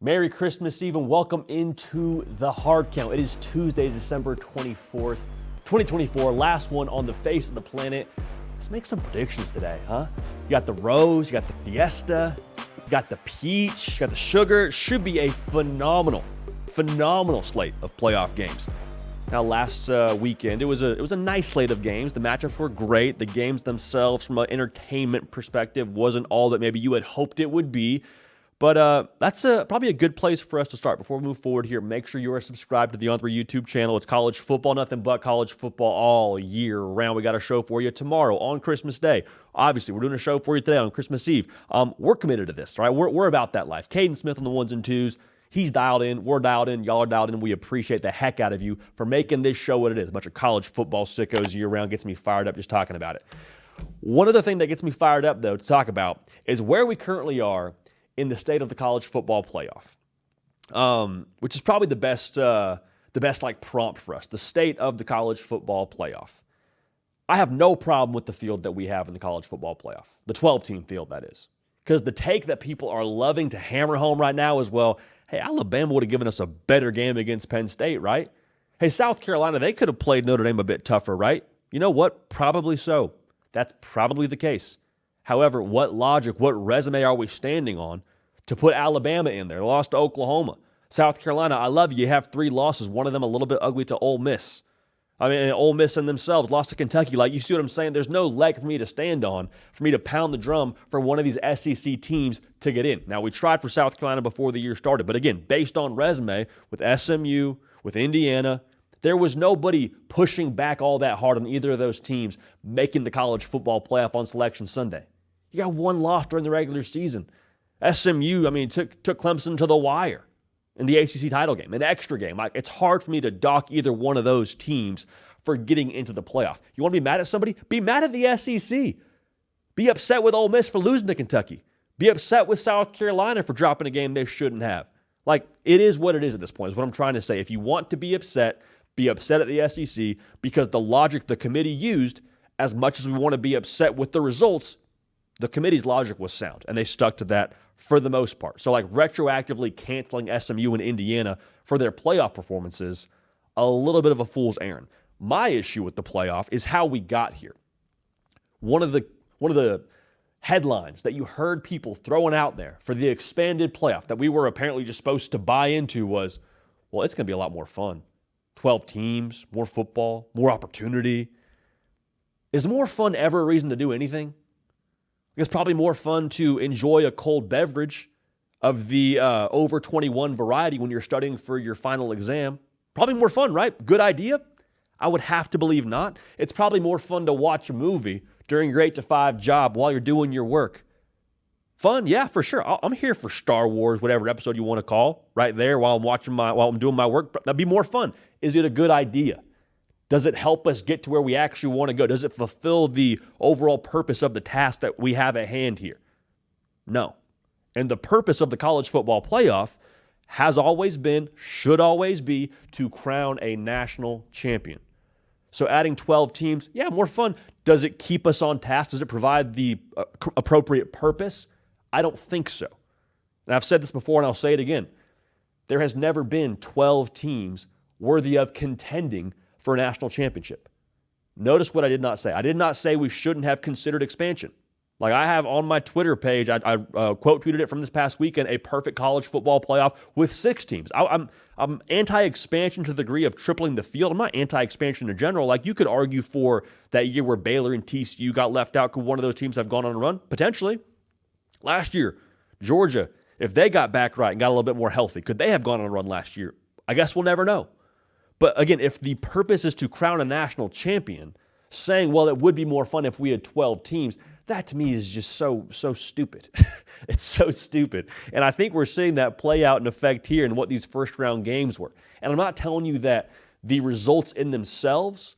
Merry Christmas Eve and welcome into the Hard Count. It is Tuesday, December 24th, 2024, last one on the face of the planet. Let's make some predictions today, huh? You got the rose, you got the Fiesta, you got the peach, you got the sugar. It should be a phenomenal slate of playoff games. Now, last weekend, it was a nice slate of games. The matchups were great. The games themselves, from an entertainment perspective, wasn't all that maybe you had hoped it would be. But that's probably a good place for us to start. Before we move forward here, make sure you are subscribed to the On3 YouTube channel. It's college football, nothing but college football all year round. We got a show for you tomorrow on Christmas Day. Obviously, we're doing a show for you today on Christmas Eve. We're committed to this, right? We're about that life. Caden Smith on the ones and twos. He's dialed in. We're dialed in. Y'all are dialed in. We appreciate the heck out of you for making this show what it is. A bunch of college football sickos year round. Gets me fired up just talking about it. One other thing that gets me fired up, though, to talk about is where we currently are in the state of the college football playoff, which is probably the best like prompt for us, the state of the college football playoff. I have no problem with the field that we have in the college football playoff, the 12-team field, that is. Because the take that people are loving to hammer home right now is, well, hey, Alabama would have given us a better game against Penn State, right? Hey, South Carolina, they could have played Notre Dame a bit tougher, right? You know what? Probably so. That's probably the case. However, what logic, what resume are we standing on to put Alabama in there? Lost to Oklahoma. South Carolina, I love you. You have 3 losses, one of them a little bit ugly to Ole Miss. I mean, Ole Miss in themselves lost to Kentucky. Like, you see what I'm saying? There's no leg for me to stand on, for me to pound the drum for one of these SEC teams to get in. Now, we tried for South Carolina before the year started, but again, based on resume, with SMU, with Indiana, there was nobody pushing back all that hard on either of those teams making the college football playoff on Selection Sunday. You got 1 loss during the regular season. SMU, I mean, took Clemson to the wire in the ACC title game, an extra game. Like, it's hard for me to dock either one of those teams for getting into the playoff. You want to be mad at somebody? Be mad at the SEC. Be upset with Ole Miss for losing to Kentucky. Be upset with South Carolina for dropping a game they shouldn't have. Like, it is what it is at this point, is what I'm trying to say. If you want to be upset at the SEC, because the logic the committee used, as much as we want to be upset with the results, the committee's logic was sound, and they stuck to that for the most part. So, like, retroactively canceling SMU and Indiana for their playoff performances, a little bit of a fool's errand. My issue with the playoff is how we got here. One of the headlines that you heard people throwing out there for the expanded playoff that we were apparently just supposed to buy into was, well, it's going to be a lot more fun. 12 teams, more football, more opportunity. Is more fun ever a reason to do anything? It's probably more fun to enjoy a cold beverage of the over 21 variety when you're studying for your final exam. Probably more fun, right? Good idea? I would have to believe not. It's probably more fun to watch a movie during your 8 to 5 job while you're doing your work. Fun? Yeah, for sure. I'm here for Star Wars, whatever episode you want to call, right there while I'm doing my work. That'd be more fun. Is it a good idea? Does it help us get to where we actually want to go? Does it fulfill the overall purpose of the task that we have at hand here? No. And the purpose of the college football playoff has always been, should always be, to crown a national champion. So adding 12 teams, yeah, more fun. Does it keep us on task? Does it provide the appropriate purpose? I don't think so. And I've said this before and I'll say it again. There has never been 12 teams worthy of contending for a national championship. Notice what I did not say. I did not say we shouldn't have considered expansion. Like, I have on my Twitter page, I quote tweeted it from this past weekend, a perfect college football playoff with 6 teams. I'm anti-expansion to the degree of tripling the field. I'm not anti-expansion in general. Like, you could argue for that year where Baylor and TCU got left out. Could one of those teams have gone on a run? Potentially. Last year, Georgia, if they got back right and got a little bit more healthy, could they have gone on a run last year? I guess we'll never know. But again, if the purpose is to crown a national champion, saying, well, it would be more fun if we had 12 teams, that to me is just so stupid. It's so stupid. And I think we're seeing that play out in effect here in what these first-round games were. And I'm not telling you that the results in themselves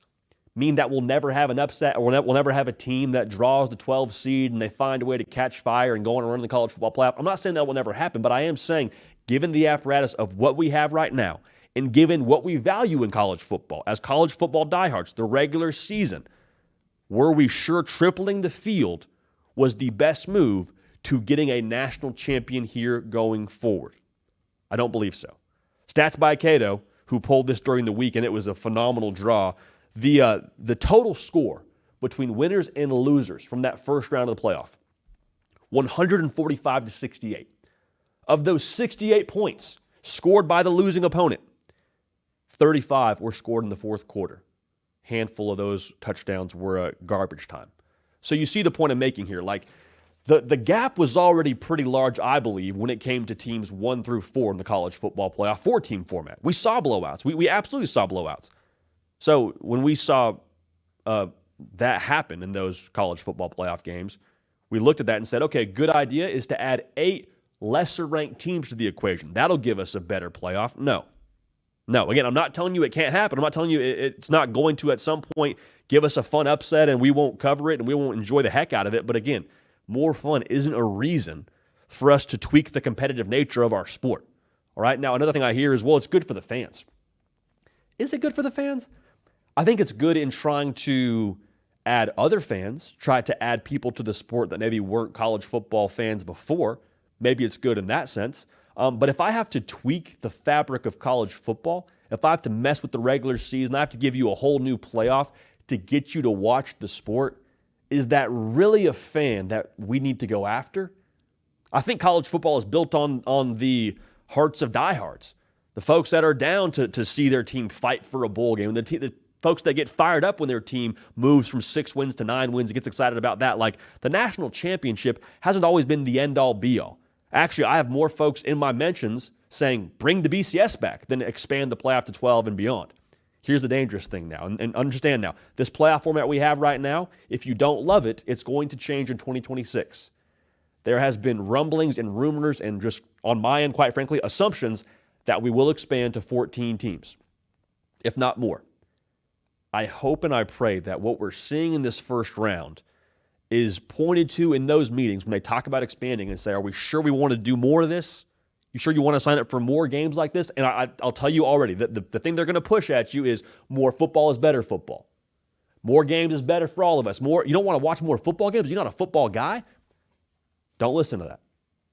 mean that we'll never have an upset, or we'll never have a team that draws the 12 seed and they find a way to catch fire and go on and run the college football playoff. I'm not saying that will never happen, but I am saying, given the apparatus of what we have right now, and given what we value in college football, as college football diehards, the regular season, were we sure tripling the field was the best move to getting a national champion here going forward? I don't believe so. Stats by Cato, who pulled this during the week, and it was a phenomenal draw. The total score between winners and losers from that first round of the playoff, 145 to 68. Of those 68 points scored by the losing opponent, 35 were scored in the fourth quarter. Handful of those touchdowns were garbage time. So you see the point I'm making here. Like, the gap was already pretty large, I believe, when it came to teams 1 through 4 in the college football playoff 4-team format. We saw blowouts. We absolutely saw blowouts. So when we saw that happen in those college football playoff games, we looked at that and said, okay, good idea is to add 8 lesser-ranked teams to the equation. That'll give us a better playoff. No. Again, I'm not telling you it can't happen. I'm not telling you it's not going to at some point give us a fun upset and we won't cover it and we won't enjoy the heck out of it. But again, more fun isn't a reason for us to tweak the competitive nature of our sport. All right? Now, another thing I hear is, well, it's good for the fans. Is it good for the fans? I think it's good in trying to add other fans, try to add people to the sport that maybe weren't college football fans before. Maybe it's good in that sense. But if I have to tweak the fabric of college football, if I have to mess with the regular season, I have to give you a whole new playoff to get you to watch the sport, is that really a fan that we need to go after? I think college football is built on the hearts of diehards, the folks that are down to see their team fight for a bowl game, the folks that get fired up when their team moves from 6 wins to 9 wins and gets excited about that. Like, the national championship hasn't always been the end-all, be-all. Actually, I have more folks in my mentions saying, bring the BCS back, than expand the playoff to 12 and beyond. Here's the dangerous thing now, and understand now, this playoff format we have right now, if you don't love it, it's going to change in 2026. There has been rumblings and rumors and just, on my end, quite frankly, assumptions that we will expand to 14 teams, if not more. I hope and I pray that what we're seeing in this first round is pointed to in those meetings when they talk about expanding and say, are we sure we want to do more of this? You sure you want to sign up for more games like this? And I'll tell you already, that the thing they're going to push at you is more football is better football. More games is better for all of us. You don't want to watch more football games? You're not a football guy? Don't listen to that.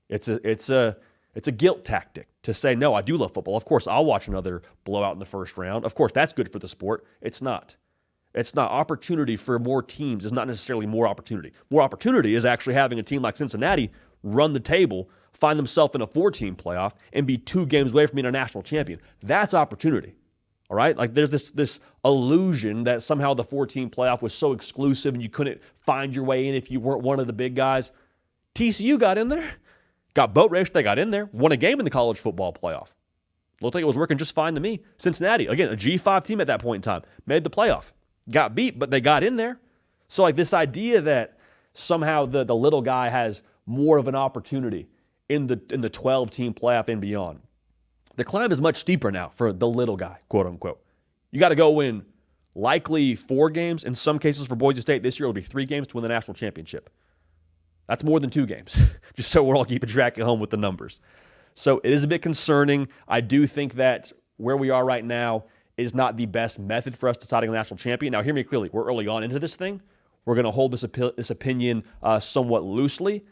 It's a guilt tactic to say, no, I do love football. Of course, I'll watch another blowout in the first round. Of course, that's good for the sport. It's not. It's not. Opportunity for more teams is not necessarily more opportunity. More opportunity is actually having a team like Cincinnati run the table, find themselves in a 4-team playoff, and be 2 games away from being a national champion. That's opportunity. All right? Like, there's this illusion that somehow the 4-team playoff was so exclusive and you couldn't find your way in if you weren't one of the big guys. TCU got in there, got boat raced, they got in there, won a game in the college football playoff. Looked like it was working just fine to me. Cincinnati, again, a G5 team at that point in time, made the playoff. Got beat, but they got in there. So, like, this idea that somehow the little guy has more of an opportunity in the 12-team playoff and beyond. The climb is much steeper now for the little guy, quote unquote. You got to go win likely 4 games. In some cases for Boise State this year, it'll be 3 games to win the national championship. That's more than 2 games, just so we're all keeping track at home with the numbers. So it is a bit concerning. I do think that where we are right now is not the best method for us deciding a national champion. Now, hear me clearly. We're early on into this thing. We're going to hold this opinion somewhat loosely.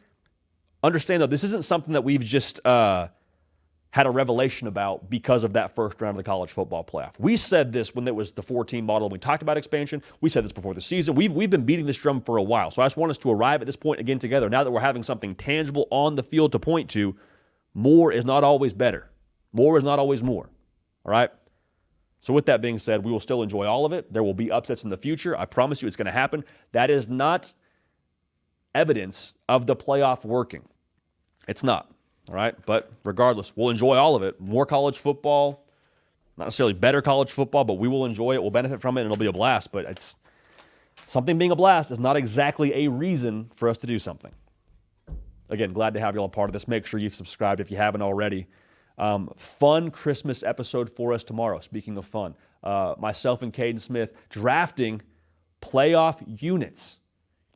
Understand, though, this isn't something that we've just had a revelation about because of that first round of the college football playoff. We said this when it was the 4-team model. We talked about expansion. We said this before the season. We've been beating this drum for a while. So I just want us to arrive at this point again together. Now that we're having something tangible on the field to point to, more is not always better. More is not always more. All right? So with that being said, we will still enjoy all of it. There will be upsets in the future. I promise you it's going to happen. That is not evidence of the playoff working. It's not. All right? But regardless, we'll enjoy all of it. More college football, not necessarily better college football, but we will enjoy it. We'll benefit from it, and it'll be a blast. But it's something being a blast is not exactly a reason for us to do something. Again, glad to have you all a part of this. Make sure you've subscribed if you haven't already. Fun Christmas episode for us tomorrow. Speaking of fun, myself and Caden Smith drafting playoff units.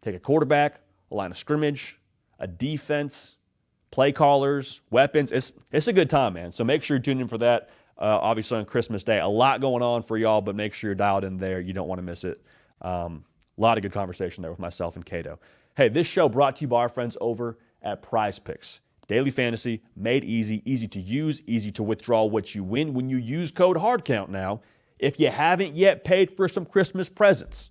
Take a quarterback, a line of scrimmage, a defense, play callers, weapons. It's a good time, man. So make sure you tune in for that. Obviously on Christmas Day, a lot going on for y'all, but make sure you're dialed in there. You don't want to miss it. A lot of good conversation there with myself and Cato. Hey, this show brought to you by our friends over at Prize Picks. Daily fantasy, made easy, easy to use, easy to withdraw what you win when you use code HARDCOUNT now. If you haven't yet paid for some Christmas presents,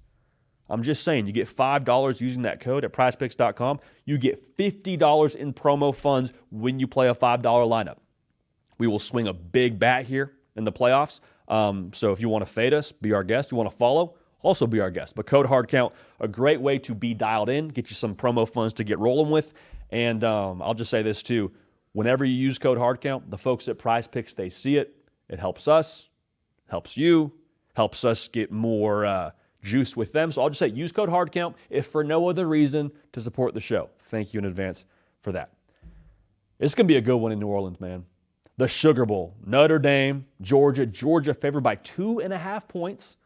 I'm just saying, you get $5 using that code at prizepicks.com. You get $50 in promo funds when you play a $5 lineup. We will swing a big bat here in the playoffs. So if you want to fade us, be our guest. You want to follow, also be our guest. But code HARDCOUNT, a great way to be dialed in, get you some promo funds to get rolling with. And I'll just say this too. Whenever you use code HARDCOUNT, the folks at PrizePicks, they see it. It helps us, helps you, helps us get more juice with them. So I'll just say use code HARDCOUNT if for no other reason to support the show. Thank you in advance for that. It's going to be a good one in New Orleans, man. The Sugar Bowl, Notre Dame, Georgia. Georgia favored by 2.5 points,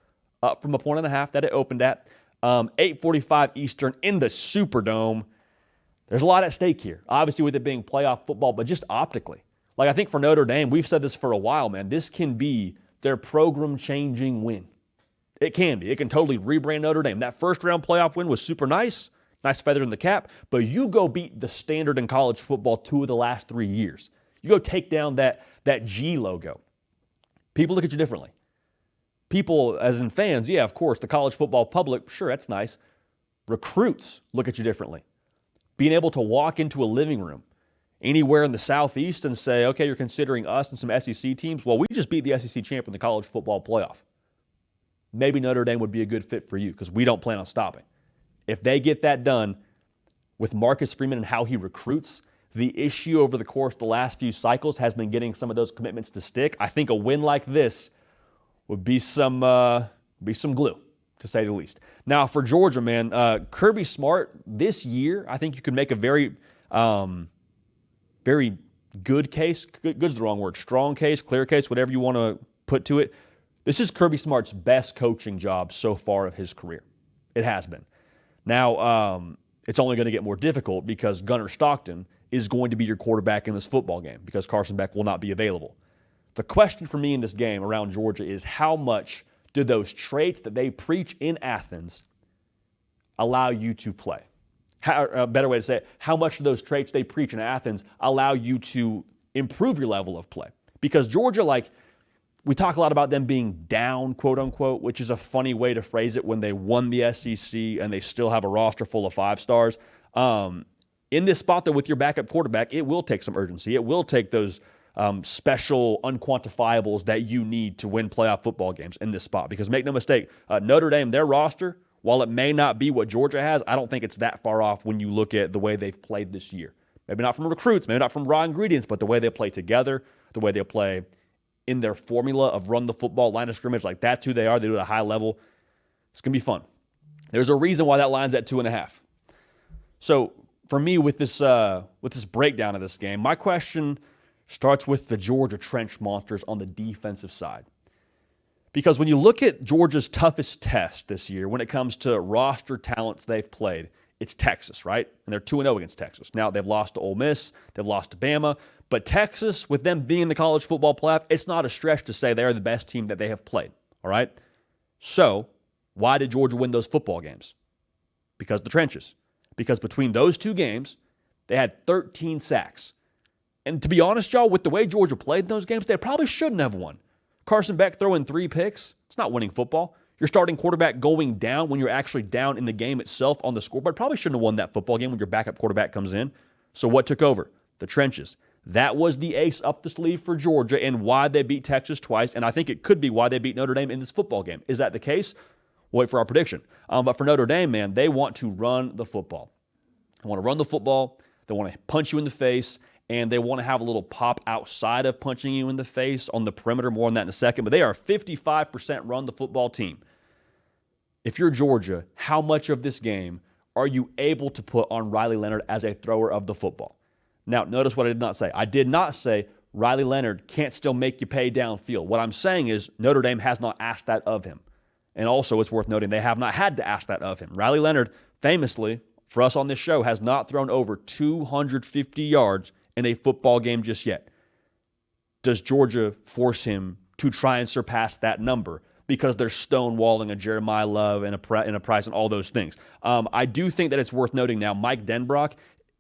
up from 1.5 that it opened at. 8:45 Eastern in the Superdome. There's a lot at stake here. Obviously with it being playoff football, but just optically. Like I think for Notre Dame, we've said this for a while, man. This can be their program-changing win. It can be. It can totally rebrand Notre Dame. That first-round playoff win was super nice. Nice feather in the cap. But you go beat the standard in college football 2 of the last 3 years. You go take down that G logo. People look at you differently. People, as in fans, yeah, of course, the college football public, sure, that's nice. Recruits look at you differently. Being able to walk into a living room anywhere in the Southeast and say, okay, you're considering us and some SEC teams. Well, we just beat the SEC champ in the college football playoff. Maybe Notre Dame would be a good fit for you because we don't plan on stopping. If they get that done with Marcus Freeman and how he recruits, the issue over the course of the last few cycles has been getting some of those commitments to stick. I think a win like this would be some glue, to say the least. Now, for Georgia, man, Kirby Smart this year, I think you could make a very good case. Good's the wrong word. Strong case, clear case, whatever you want to put to it. This is Kirby Smart's best coaching job so far of his career. It has been. Now, it's only going to get more difficult because Gunnar Stockton is going to be your quarterback in this football game because Carson Beck will not be available. The question for me in this game around Georgia is how much do those traits that they preach in Athens allow you to play? A better way to say it, how much do those traits they preach in Athens allow you to improve your level of play? Because Georgia, we talk a lot about them being down, quote unquote, which is a funny way to phrase it when they won the SEC and they still have a roster full of 5 stars. In this spot, though, with your backup quarterback, it will take some urgency. It will take those special unquantifiables that you need to win playoff football games in this spot. Because make no mistake, Notre Dame, their roster, while it may not be what Georgia has, I don't think it's that far off when you look at the way they've played this year. Maybe not from recruits, maybe not from raw ingredients, but the way they play together, the way they play in their formula of run the football, line of scrimmage, like that's who they are. They do it at a high level. It's going to be fun. There's a reason why that line's at 2.5. So for me, with this breakdown of this game, my question starts with the Georgia trench monsters on the defensive side. Because when you look at Georgia's toughest test this year, when it comes to roster talents they've played, it's Texas, right? And they're 2-0 against Texas. Now, they've lost to Ole Miss, they've lost to Bama, but Texas, with them being in the college football playoff, it's not a stretch to say they're the best team that they have played, all right? So, why did Georgia win those football games? Because of the trenches. Because between those 2 games, they had 13 sacks. And to be honest, y'all, with the way Georgia played in those games, they probably shouldn't have won. Carson Beck throwing 3 picks, it's not winning football. Your starting quarterback going down when you're actually down in the game itself on the scoreboard, probably shouldn't have won that football game when your backup quarterback comes in. So what took over? The trenches. That was the ace up the sleeve for Georgia and why they beat Texas twice, and I think it could be why they beat Notre Dame in this football game. Is that the case? Wait for our prediction. But for Notre Dame, man, they want to run the football. They want to run the football. They want to punch you in the face, and they want to have a little pop outside of punching you in the face on the perimeter. More on that in a second. But they are a 55% run the football team. If you're Georgia, how much of this game are you able to put on Riley Leonard as a thrower of the football? Now, notice what I did not say. I did not say Riley Leonard can't still make you pay downfield. What I'm saying is Notre Dame has not asked that of him. And also, it's worth noting, they have not had to ask that of him. Riley Leonard, famously, for us on this show, has not thrown over 250 yards in a football game just yet. Does Georgia force him to try and surpass that number because they're stonewalling a Jeremiah Love and a Price and all those things? I do think that it's worth noting now, Mike Denbrock,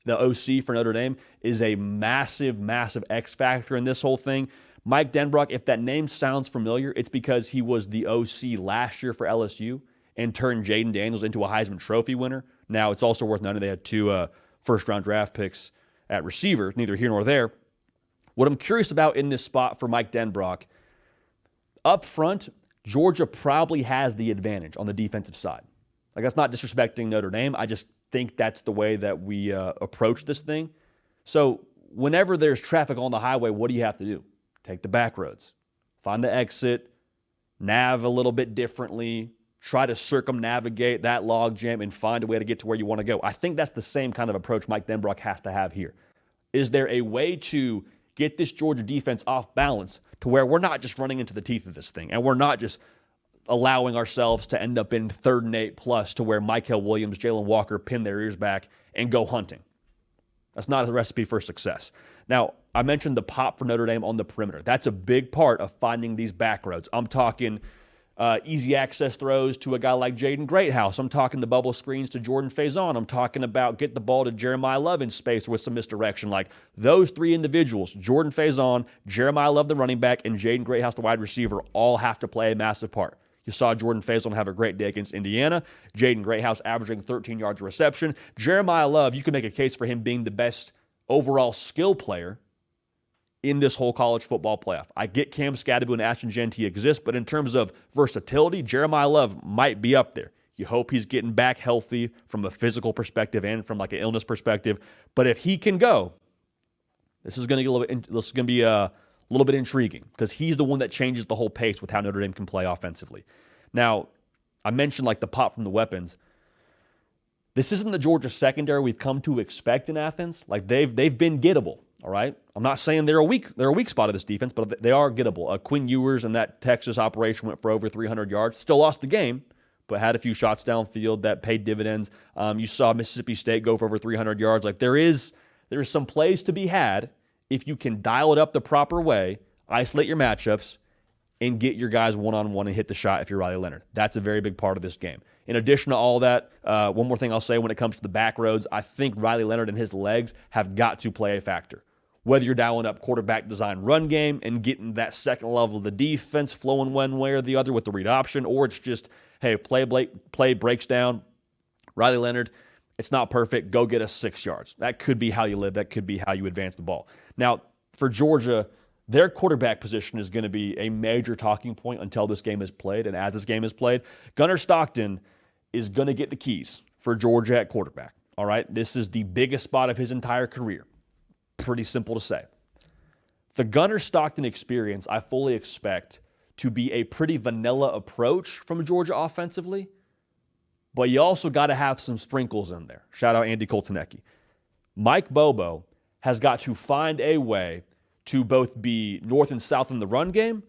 the OC for Notre Dame, is a massive, massive X factor in this whole thing. Mike Denbrock, if that name sounds familiar, it's because he was the OC last year for LSU and turned Jaden Daniels into a Heisman Trophy winner. Now, it's also worth noting they had 2 first-round draft picks at receiver, neither here nor there. What I'm curious about in this spot for Mike Denbrock, up front, Georgia probably has the advantage on the defensive side. Like, that's not disrespecting Notre Dame. I just think that's the way that we approach this thing. So whenever there's traffic on the highway, what do you have to do? Take the back roads. Find the exit, nav a little bit differently, try to circumnavigate that logjam and find a way to get to where you want to go. I think that's the same kind of approach Mike Denbrock has to have here. Is there a way to get this Georgia defense off balance to where we're not just running into the teeth of this thing and we're not just allowing ourselves to end up in 3rd and 8+ to where Mykel Williams, Jalen Walker pin their ears back and go hunting? That's not a recipe for success. Now, I mentioned the pop for Notre Dame on the perimeter. That's a big part of finding these back roads. I'm talking easy access throws to a guy like Jaden Greathouse. I'm talking the bubble screens to Jordan Faison. I'm talking about get the ball to Jeremiah Love in space with some misdirection. Like those 3 individuals, Jordan Faison, Jeremiah Love the running back, and Jaden Greathouse the wide receiver, all have to play a massive part. You saw Jordan Faison have a great day against Indiana. Jaden Greathouse averaging 13 yards of reception. Jeremiah Love, you can make a case for him being the best overall skill player in this whole college football playoff. I get Cam Scadaboo and Ashton Genty exist, but in terms of versatility, Jeremiah Love might be up there. You hope he's getting back healthy from a physical perspective and from like an illness perspective. But if he can go, this is going to be a little bit intriguing because he's the one that changes the whole pace with how Notre Dame can play offensively. Now, I mentioned like the pop from the weapons. This isn't the Georgia secondary we've come to expect in Athens. Like they've been gettable. All right, I'm not saying they're a weak spot of this defense, but they are gettable. Quinn Ewers and that Texas operation went for over 300 yards. Still lost the game, but had a few shots downfield that paid dividends. You saw Mississippi State go for over 300 yards. Like there is some plays to be had if you can dial it up the proper way, isolate your matchups, and get your guys one-on-one and hit the shot if you're Riley Leonard. That's a very big part of this game. In addition to all that, one more thing I'll say when it comes to the back roads, I think Riley Leonard and his legs have got to play a factor. Whether you're dialing up quarterback design run game and getting that second level of the defense flowing one way or the other with the read option, or it's just, hey, play breaks down, Riley Leonard, it's not perfect, go get us 6 yards. That could be how you live. That could be how you advance the ball. Now, for Georgia, their quarterback position is going to be a major talking point until this game is played, and as this game is played, Gunnar Stockton is going to get the keys for Georgia at quarterback. All right, this is the biggest spot of his entire career. Pretty simple to say. The Gunnar Stockton experience, I fully expect to be a pretty vanilla approach from Georgia offensively, but you also got to have some sprinkles in there. Shout out Andy Koltanecki. Mike Bobo has got to find a way to both be north and south in the run game,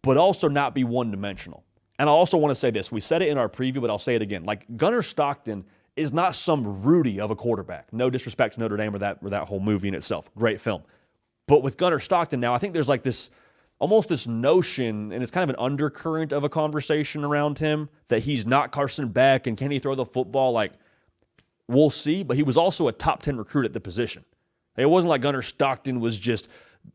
but also not be one-dimensional. And I also want to say this. We said it in our preview, but I'll say it again. Like Gunnar Stockton is not some Rudy of a quarterback. No disrespect to Notre Dame or that whole movie in itself. Great film. But with Gunnar Stockton now, I think there's like this, almost this notion, and it's kind of an undercurrent of a conversation around him, that he's not Carson Beck and can he throw the football? Like, we'll see. But he was also a top 10 recruit at the position. It wasn't like Gunnar Stockton was just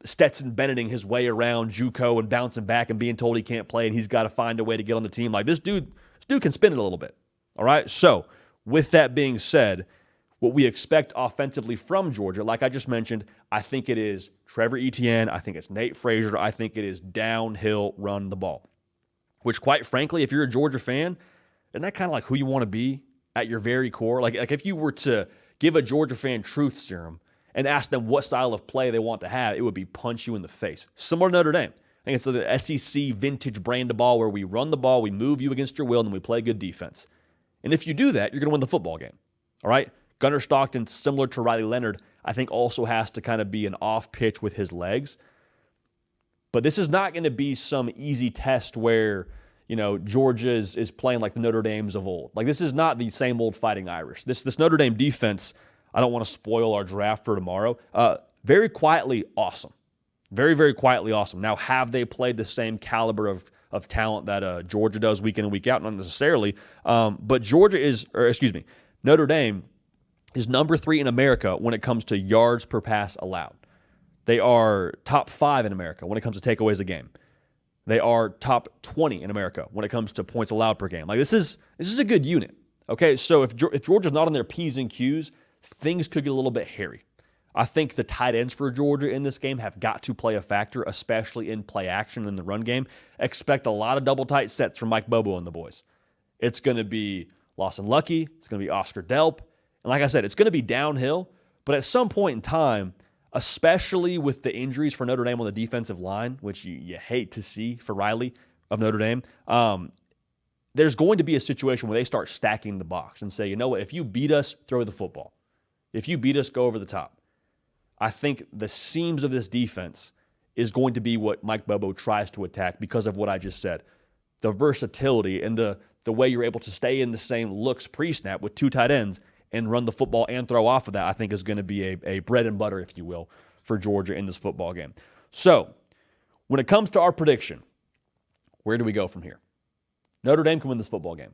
Stetson Bennetting his way around JUCO and bouncing back and being told he can't play and he's got to find a way to get on the team. Like this dude can spin it a little bit. All right. So with that being said, what we expect offensively from Georgia, like I just mentioned, I think it is Trevor Etienne. I think it's Nate Frazier. I think it is downhill run the ball, which quite frankly, if you're a Georgia fan, isn't that kind of like who you want to be at your very core? Like if you were to give a Georgia fan truth serum and ask them what style of play they want to have, it would be punch you in the face. Similar to Notre Dame. I think it's the SEC vintage brand of ball where we run the ball, we move you against your will, and then we play good defense. And if you do that, you're going to win the football game. All right? Gunnar Stockton, similar to Riley Leonard, I think also has to kind of be an off pitch with his legs. But this is not going to be some easy test where, Georgia is playing like the Notre Dames of old. Like this is not the same old Fighting Irish. This Notre Dame defense, I don't want to spoil our draft for tomorrow. Very quietly awesome. Very, very quietly awesome. Now, have they played the same caliber of talent that Georgia does week in and week out? Not necessarily. But Notre Dame is number 3 in America when it comes to yards per pass allowed. They are top 5 in America when it comes to takeaways a game. They are top 20 in America when it comes to points allowed per game. Like this is a good unit. Okay, so if Georgia's not on their P's and Q's, things could get a little bit hairy. I think the tight ends for Georgia in this game have got to play a factor, especially in play action in the run game. Expect a lot of double tight sets from Mike Bobo and the boys. It's going to be Lawson Lucky. It's going to be Oscar Delp. And like I said, it's going to be downhill. But at some point in time, especially with the injuries for Notre Dame on the defensive line, which you hate to see for Riley of Notre Dame, there's going to be a situation where they start stacking the box and say, you know what, if you beat us, throw the football. If you beat us, go over the top. I think the seams of this defense is going to be what Mike Bobo tries to attack because of what I just said. The versatility and the way you're able to stay in the same looks pre-snap with 2 tight ends and run the football and throw off of that, I think is going to be a bread and butter, if you will, for Georgia in this football game. So, when it comes to our prediction, where do we go from here? Notre Dame can win this football game.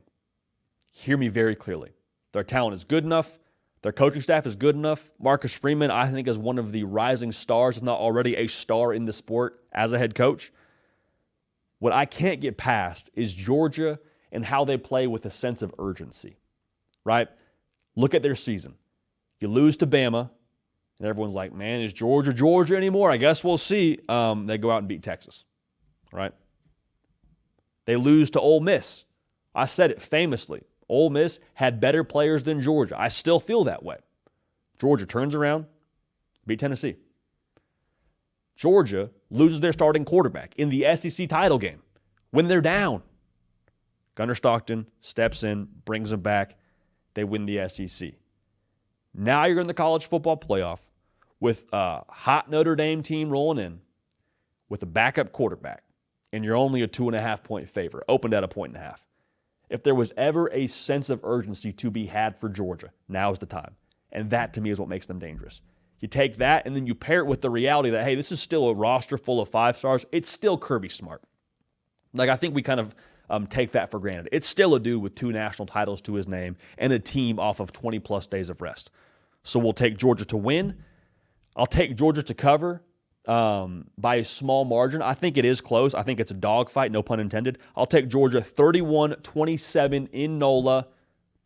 Hear me very clearly. Their talent is good enough. Their coaching staff is good enough. Marcus Freeman, I think, is one of the rising stars, if not already a star in the sport as a head coach. What I can't get past is Georgia and how they play with a sense of urgency, right? Look at their season. You lose to Bama, and everyone's like, man, is Georgia anymore? I guess we'll see. They go out and beat Texas, right? They lose to Ole Miss. I said it famously. Ole Miss had better players than Georgia. I still feel that way. Georgia turns around, beat Tennessee. Georgia loses their starting quarterback in the SEC title game when they're down. Gunnar Stockton steps in, brings them back. They win the SEC. Now you're in the college football playoff with a hot Notre Dame team rolling in with a backup quarterback, and you're only a 2.5-point favorite, opened at a 1.5. If there was ever a sense of urgency to be had for Georgia, now is the time. And that, to me, is what makes them dangerous. You take that, and then you pair it with the reality that, hey, this is still a roster full of 5 stars. It's still Kirby Smart. Like, I think we kind of take that for granted. It's still a dude with 2 national titles to his name and a team off of 20-plus days of rest. So we'll take Georgia to win. I'll take Georgia to cover by a small margin. I think it is close. I think it's a dogfight, no pun intended. I'll take Georgia 31-27 in NOLA.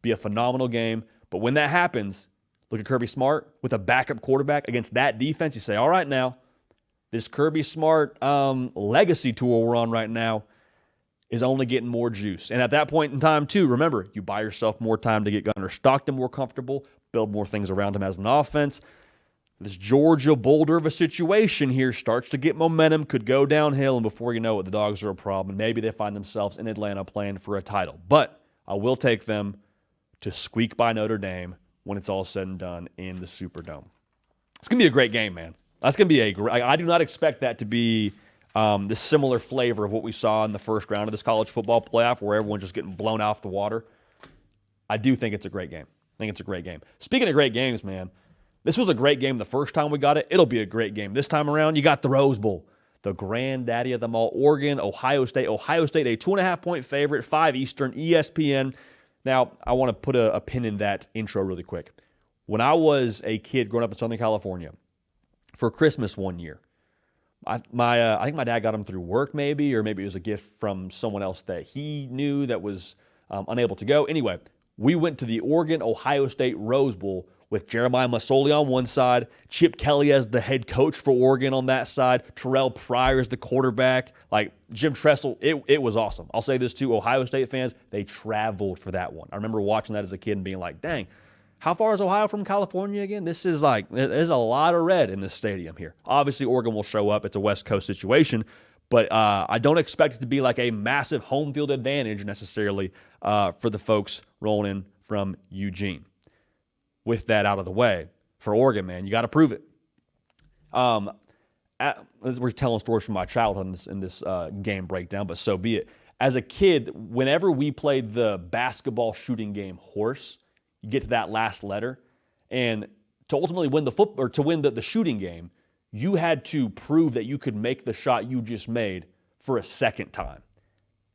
Be a phenomenal game. But when that happens, look at Kirby Smart with a backup quarterback against that defense. You say, all right now, this Kirby Smart legacy tour we're on right now is only getting more juice. And at that point in time, too, remember, you buy yourself more time to get Gunnar Stockton more comfortable, build more things around him as an offense. This Georgia boulder of a situation here starts to get momentum, could go downhill, and before you know it, the Dogs are a problem. And maybe they find themselves in Atlanta playing for a title. But I will take them to squeak by Notre Dame when it's all said and done in the Superdome. It's going to be a great game, man. That's going to be I do not expect that to be the similar flavor of what we saw in the first round of this college football playoff where everyone's just getting blown off the water. I do think it's a great game. I think it's a great game. Speaking of great games, man, this was a great game the first time we got it. It'll be a great game. This time around, you got the Rose Bowl. The granddaddy of them all, Oregon, Ohio State. Ohio State, a 2.5-point favorite, 5 Eastern, ESPN. Now, I want to put a pin in that intro really quick. When I was a kid growing up in Southern California, for Christmas one year, I think my dad got them through work maybe, or maybe it was a gift from someone else that he knew that was unable to go. Anyway, we went to the Oregon-Ohio State Rose Bowl with Jeremiah Masoli on one side, Chip Kelly as the head coach for Oregon on that side, Terrell Pryor as the quarterback, like Jim Tressel. It was awesome. I'll say this too, Ohio State fans, they traveled for that one. I remember watching that as a kid and being like, dang, how far is Ohio from California again? There's a lot of red in this stadium here. Obviously, Oregon will show up. It's a West Coast situation, but I don't expect it to be like a massive home field advantage necessarily for the folks rolling in from Eugene. With that out of the way, for Oregon, man, you got to prove it. We're telling stories from my childhood in this game breakdown, but so be it. As a kid, whenever we played the basketball shooting game horse, you get to that last letter, and to ultimately win the shooting game, you had to prove that you could make the shot you just made for a second time.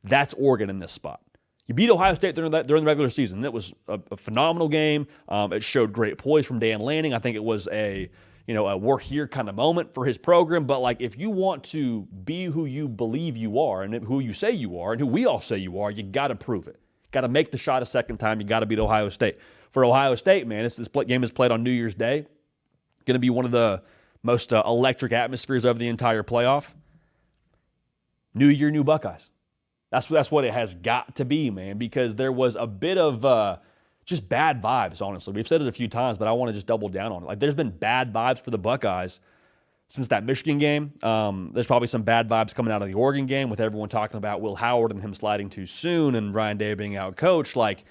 That's Oregon in this spot. You beat Ohio State during the regular season. It was a phenomenal game. It showed great poise from Dan Lanning. I think it was a we're here kind of moment for his program. But like, if you want to be who you believe you are and who you say you are and who we all say you are, you got to prove it. Got to make the shot a second time. You got to beat Ohio State. For Ohio State, man, this game is played on New Year's Day. Going to be one of the most electric atmospheres of the entire playoff. New year, new Buckeyes. That's what it has got to be, man, because there was a bit of just bad vibes, honestly. We've said it a few times, but I want to just double down on it. Like, there's been bad vibes for the Buckeyes since that Michigan game. There's probably some bad vibes coming out of the Oregon game with everyone talking about Will Howard and him sliding too soon and Ryan Day being out coached. Like,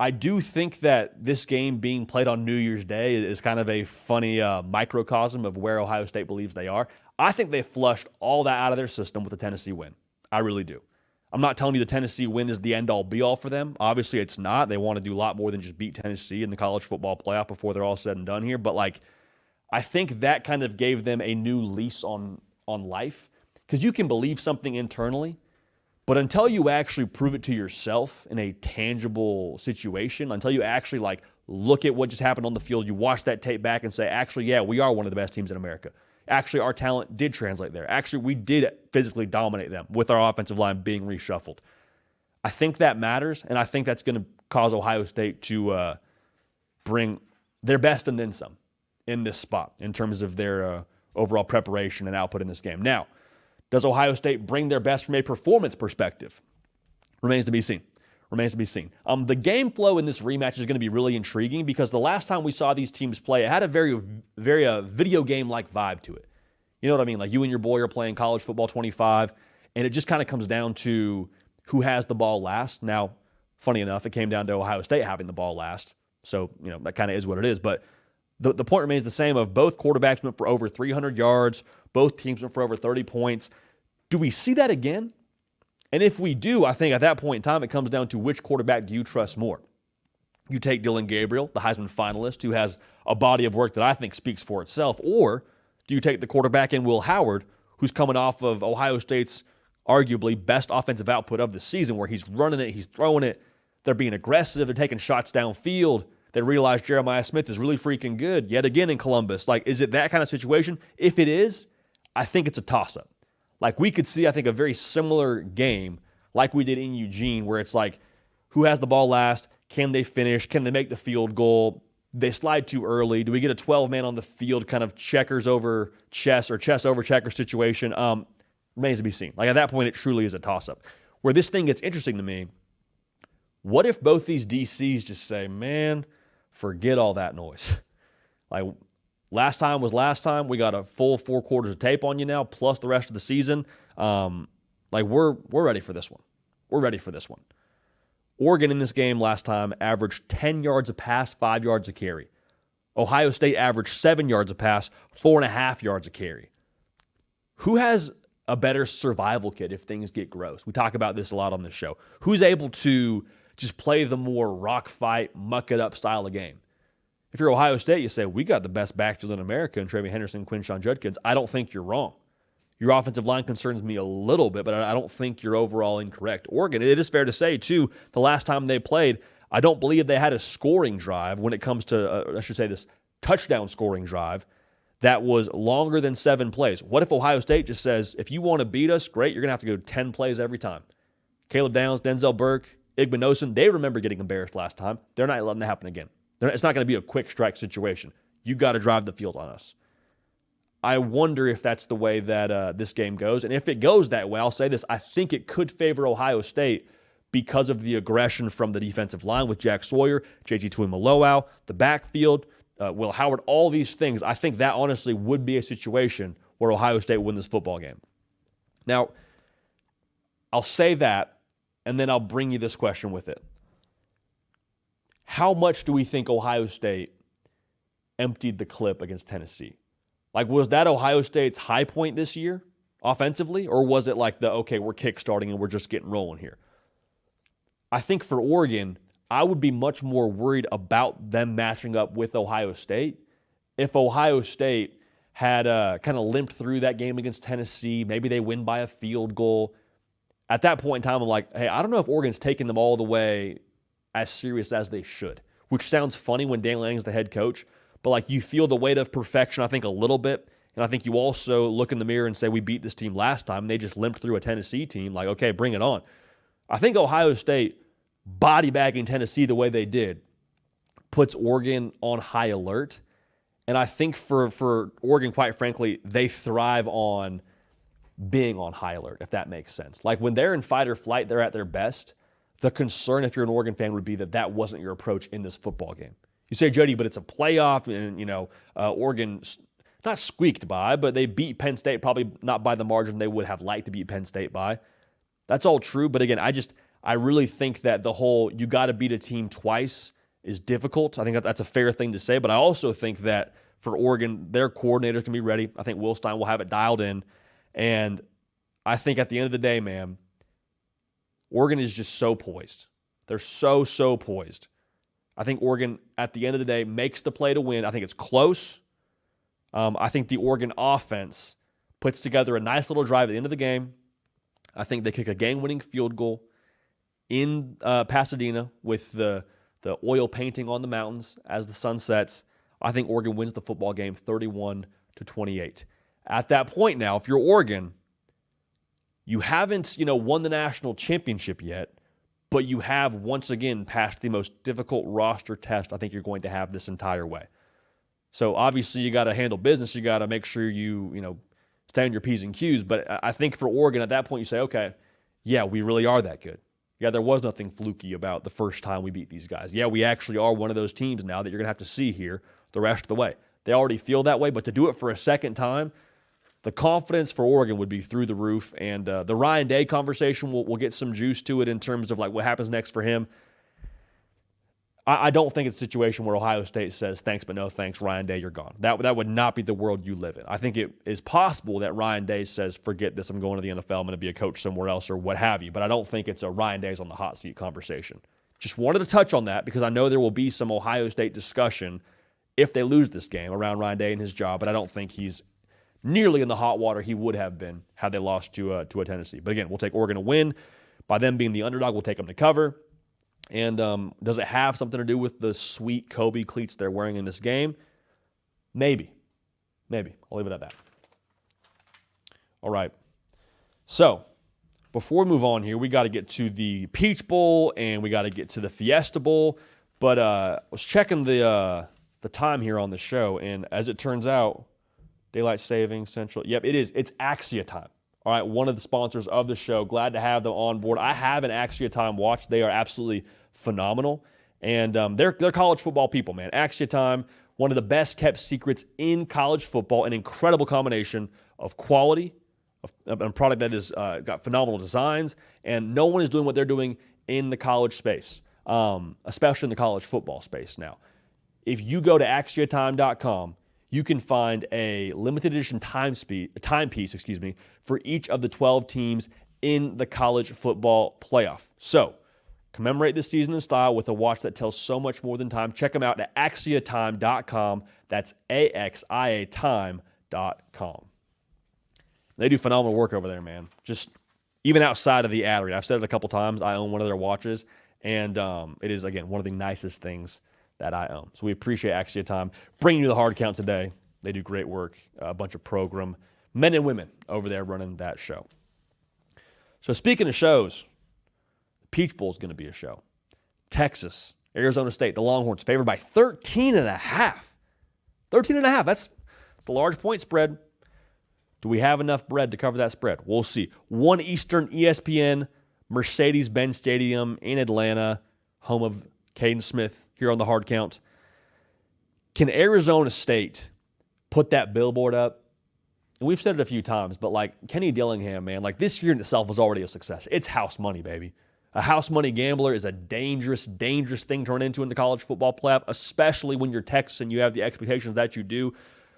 I do think that this game being played on New Year's Day is kind of a funny microcosm of where Ohio State believes they are. I think they flushed all that out of their system with the Tennessee win. I really do. I'm not telling you the Tennessee win is the end-all, be-all for them. Obviously, it's not. They want to do a lot more than just beat Tennessee in the college football playoff before they're all said and done here. But, like, I think that kind of gave them a new lease on life, because you can believe something internally, but until you actually prove it to yourself in a tangible situation, until you actually, like, look at what just happened on the field, you watch that tape back and say, actually, yeah, we are one of the best teams in America. Actually, our talent did translate there. Actually, we did physically dominate them with our offensive line being reshuffled. I think that matters, and I think that's going to cause Ohio State to bring their best and then some in this spot in terms of their overall preparation and output in this game. Now, does Ohio State bring their best from a performance perspective? Remains to be seen. The game flow in this rematch is going to be really intriguing because the last time we saw these teams play, it had a very, very video game-like vibe to it. You know what I mean? Like, you and your boy are playing college football 25, and it just kind of comes down to who has the ball last. Now, funny enough, it came down to Ohio State having the ball last, so that kind of is what it is. But the point remains the same of both quarterbacks went for over 300 yards, both teams went for over 30 points. Do we see that again? And if we do, I think at that point in time, it comes down to which quarterback do you trust more. You take Dylan Gabriel, the Heisman finalist, who has a body of work that I think speaks for itself, or do you take the quarterback in Will Howard, who's coming off of Ohio State's arguably best offensive output of the season, where he's running it, he's throwing it, they're being aggressive, they're taking shots downfield, they realize Jeremiah Smith is really freaking good yet again in Columbus. Like, is it that kind of situation? If it is, I think it's a toss-up. Like, we could see, I think, a very similar game like we did in Eugene, where it's like, who has the ball last? Can they finish? Can they make the field goal? They slide too early. Do we get a 12-man on the field kind of checkers over chess or chess over checker situation? Remains to be seen. Like, at that point, it truly is a toss-up. Where this thing gets interesting to me, what if both these DCs just say, man, forget all that noise? Like, last time was last time. We got a full 4 quarters of tape on you now, plus the rest of the season. We're ready for this one. We're ready for this one. Oregon in this game last time averaged 10 yards a pass, 5 yards a carry. Ohio State averaged 7 yards a pass, 4.5 yards a carry. Who has a better survival kit if things get gross? We talk about this a lot on this show. Who's able to just play the more rock fight, muck it up style of game? If you're Ohio State, you say, we got the best backfield in America in Travion Henderson, Quinshon Judkins. I don't think you're wrong. Your offensive line concerns me a little bit, but I don't think you're overall incorrect. Oregon, it is fair to say, too, the last time they played, I don't believe they had a scoring drive when it comes to, this touchdown scoring drive that was longer than 7 plays. What if Ohio State just says, if you want to beat us, great, you're going to have to go 10 plays every time? Caleb Downs, Denzel Burke, Igbinosun, they remember getting embarrassed last time. They're not letting that happen again. It's not going to be a quick strike situation. You got to drive the field on us. I wonder if that's the way that this game goes. And if it goes that way, I'll say this, I think it could favor Ohio State because of the aggression from the defensive line with Jack Sawyer, JT Tuimoloau, the backfield, Will Howard, all these things. I think that honestly would be a situation where Ohio State win this football game. Now, I'll say that, and then I'll bring you this question with it. How much do we think Ohio State emptied the clip against Tennessee? Like, was that Ohio State's high point this year offensively? Or was it like we're kickstarting and we're just getting rolling here? I think for Oregon, I would be much more worried about them matching up with Ohio State. If Ohio State had kind of limped through that game against Tennessee, maybe they win by a field goal, at that point in time, I'm like, hey, I don't know if Oregon's taking them all the way as serious as they should, which sounds funny when Dan Lanning's the head coach, but like you feel the weight of perfection, I think, a little bit. And I think you also look in the mirror and say, we beat this team last time. And they just limped through a Tennessee team. Like, okay, bring it on. I think Ohio State body bagging Tennessee the way they did puts Oregon on high alert. And I think for Oregon, quite frankly, they thrive on being on high alert, if that makes sense. Like when they're in fight or flight, they're at their best. The concern, if you're an Oregon fan, would be that that wasn't your approach in this football game. You say, Jody, but it's a playoff, and Oregon not squeaked by, but they beat Penn State probably not by the margin they would have liked to beat Penn State by. That's all true, but again, I really think that the whole you got to beat a team twice is difficult. I think that's a fair thing to say, but I also think that for Oregon, their coordinators can be ready. I think Will Stein will have it dialed in, and I think at the end of the day, man, Oregon is just so poised. They're so poised. I think Oregon, at the end of the day, makes the play to win. I think it's close. I think the Oregon offense puts together a nice little drive at the end of the game. I think they kick a game-winning field goal in Pasadena with the oil painting on the mountains as the sun sets. I think Oregon wins the football game 31-28. At that point now, if you're Oregon, you haven't, won the national championship yet, but you have once again passed the most difficult roster test I think you're going to have this entire way. So obviously you got to handle business. You got to make sure you stay on your P's and Q's. But I think for Oregon at that point you say, okay, yeah, we really are that good. Yeah, there was nothing fluky about the first time we beat these guys. Yeah, we actually are one of those teams now that you're going to have to see here the rest of the way. They already feel that way, but to do it for a second time, the confidence for Oregon would be through the roof. And the Ryan Day conversation, we'll get some juice to it in terms of like what happens next for him. I don't think it's a situation where Ohio State says, thanks, but no thanks, Ryan Day, you're gone. That would not be the world you live in. I think it is possible that Ryan Day says, forget this, I'm going to the NFL, I'm going to be a coach somewhere else or what have you. But I don't think it's a Ryan Day's on the hot seat conversation. Just wanted to touch on that because I know there will be some Ohio State discussion if they lose this game around Ryan Day and his job, but I don't think he's nearly in the hot water he would have been had they lost to a Tennessee. But again, we'll take Oregon to win. By them being the underdog, we'll take them to cover. And does it have something to do with the sweet Kobe cleats they're wearing in this game? Maybe. I'll leave it at that. All right. So before we move on here, we got to get to the Peach Bowl and we got to get to the Fiesta Bowl. But I was checking the time here on the show, and as it turns out, Daylight Savings Central. Yep, it is. It's Axia Time. All right, one of the sponsors of the show. Glad to have them on board. I have an Axia Time watch. They are absolutely phenomenal. And they're college football people, man. Axia Time, one of the best kept secrets in college football, an incredible combination of quality, a product that has got phenomenal designs, and no one is doing what they're doing in the college space, especially in the college football space now. If you go to axiatime.com, you can find a limited edition timepiece for each of the 12 teams in the college football playoff. So, commemorate this season in style with a watch that tells so much more than time. Check them out at axiatime.com. That's AXIAtime.com. They do phenomenal work over there, man. Just even outside of the ad read. I've said it a couple times. I own one of their watches, and it is, again, one of the nicest things that I own. So we appreciate Axia Time bringing you the hard count today. They do great work, a bunch of program men and women over there running that show. So speaking of shows, the Peach Bowl is going to be a show. Texas, Arizona State, the Longhorns favored by 13.5. 13.5, that's a large point spread. Do we have enough bread to cover that spread? We'll see. 1 Eastern, ESPN, Mercedes-Benz Stadium in Atlanta, home of Caden Smith here on the hard count. Can Arizona State put that billboard up? And we've said it a few times, but like Kenny Dillingham, man, like this year in itself was already a success. It's house money, baby. A house money gambler is a dangerous, dangerous thing to run into in the college football playoff, especially when you're Texas and you have the expectations that you do.